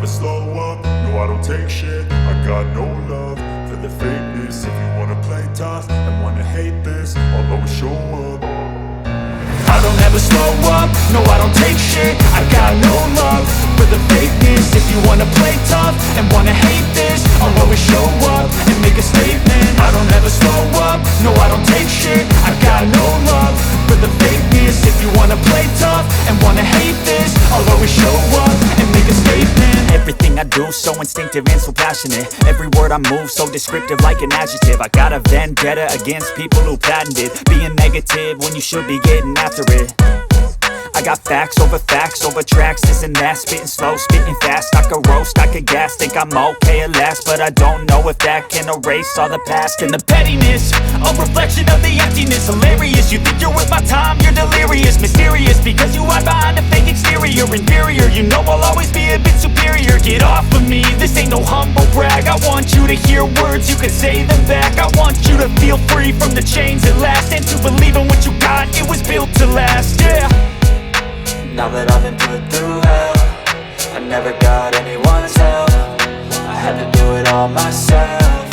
slow up, no I don't take shit. I got no love for the fakeness. If you wanna play tough and wanna hate this, I'll always show up. I don't ever slow up, no I don't take shit. I got no love for the fakeness. If you wanna play tough and wanna hate this, I'll always show up and make a statement. I don't ever slow up, no I don't take shit. I got no love for the fakeness. If you wanna play tough and wanna hate this, I'll always show up and make a statement. Everything I do so instinctive and so passionate. Every word I move so descriptive like an adjective. I got a vendetta against people who patented being negative when you should be getting after it. I got facts over tracks, this and that. Spitting slow, spitting fast. I could roast, I could gas. Think I'm okay at last, but I don't know if that can erase all the past. And the pettiness, a reflection of the emptiness. Hilarious, you think you're worth my time, you're delirious. Mysterious, because you hide behind a fake exterior. Inferior, you know I'll always be a bit superior. Get off of me, this ain't no humble brag. I want you to hear words, you can say them back. I want you to feel free from the chains at last, and to believe in what you got, it was built to last, yeah. Now that I've been put through hell, I never got anyone's help. I had to do it all myself.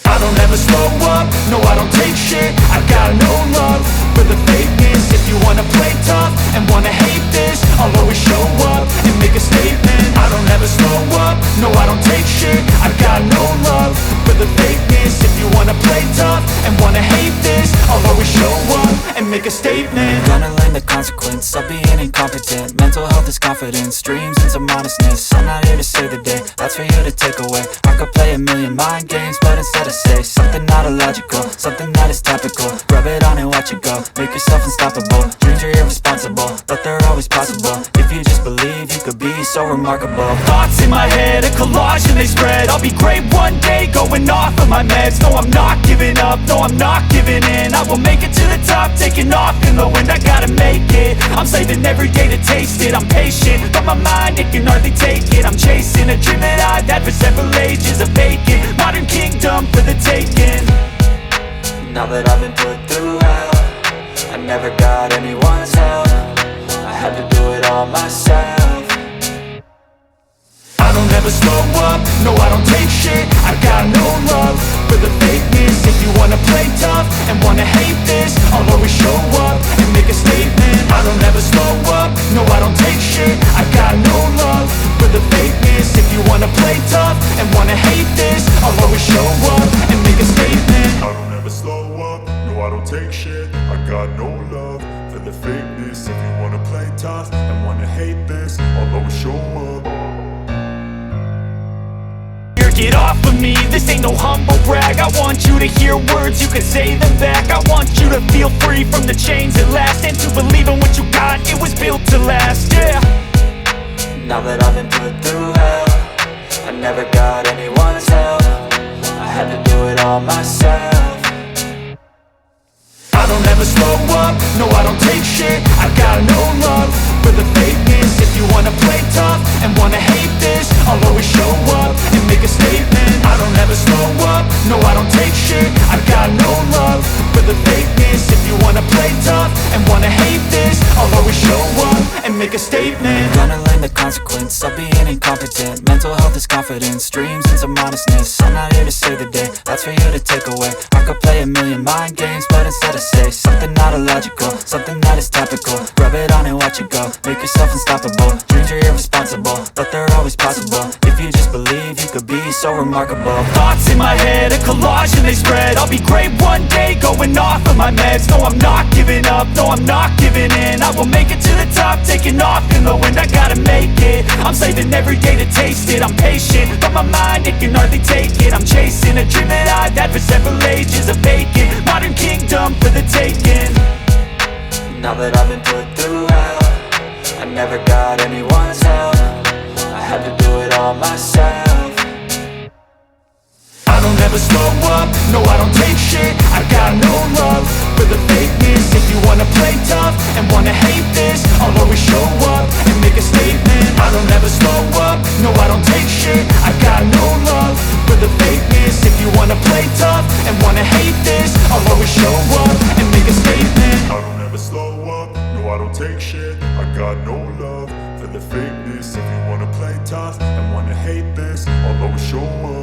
I don't ever slow up, no I don't take shit. I got no love for the fakeness. If you wanna play tough and wanna hate this, I'll always show up and make a statement. I don't ever slow up, no I don't take shit. I got no love for the fakeness. If you wanna play tough and wanna hate this, I'll always show up and make a statement. Gonna learn the consequence of being incompetent. Mental health is confidence, dreams and some honestness. I'm not here to save the day, that's for you to take away. I could play a million mind games, but instead I say something not illogical, something that is topical. Rub it on and watch it go, make yourself unstoppable. Dreams are irresponsible, but they're always possible. If you just believe, you could be so remarkable. Thoughts in my head, a collage and they spread. I'll be great one day, going off of my meds. No, I'm not giving up, no, I'm not giving in. I will make it to the top, taking off in the wind. I gotta make it, I'm saving every day to taste it. I'm patient, but my mind, it can hardly take it. I'm chasing a dream that I've had for several ages. A vacant, modern kingdom for the taking. Now that I've been put through hell, I never got anyone's help. I had to do it all myself. I don't ever slow up, no I don't take shit. I got no love for the fakeness. If you wanna play tough and wanna hate this, I'll always show up and make a statement. I don't ever slow up, no I don't take shit. I got no love for the fakeness. If you wanna play tough and wanna hate this, I'll always show up and make a statement. I don't ever slow up, no I don't take shit. I got no love for the fakeness. If you wanna play tough and wanna hate this, I'll always show up. Get off of me, this ain't no humble brag. I want you to hear words, you can say them back. I want you to feel free from the chains at last, and to believe in what you got, it was built to last, yeah. Now that I've been put through hell, I never got anyone's help. I had to do it all myself. I don't ever slow up, no I don't take shit. I got no love for the fakeness. If you wanna play tough and wanna hate this, I'll always show up and make a statement. I don't ever slow up, no I don't take shit. I got no love for the fakeness. If you wanna play tough and wanna hate this, I'll always show up and make a statement. Gonna learn the consequence of being incompetent. Mental health is confidence, dreams and some honestness. I'm not here to save the day, that's for you to take away. I could play a million mind games, but instead I say something not illogical, something that is topical. Rub it on and watch it go, make yourself unstoppable. Dreams are irresponsible, but they're always possible. If you just believe, you could be so remarkable. Thoughts in my head, a collage and they spread. I'll be great one day, going off of my meds. No, I'm not giving up, no, I'm not giving in. I will make it to the top, taking off in the wind. I gotta make it, I'm saving every day to taste it. I'm patient, but my mind, it can hardly take it. I'm chasing a dream that I've had for several ages. A vacant, modern kingdom for the taking. Now that I've been put through hell, I never got anyone's help. I had to do it all myself. I don't ever slow up, no I don't take shit. I got no love for the fakeness. If you wanna play tough and wanna hate this, I'll always show up and make a statement. I don't ever slow up, no I don't take shit. I got no love for the fakeness. If you wanna play tough and wanna hate this, I'll always show up and make a statement. I don't ever slow up, no I don't take shit. I got no love for the fakeness. If you wanna tough and wanna hate this, I'll always show up.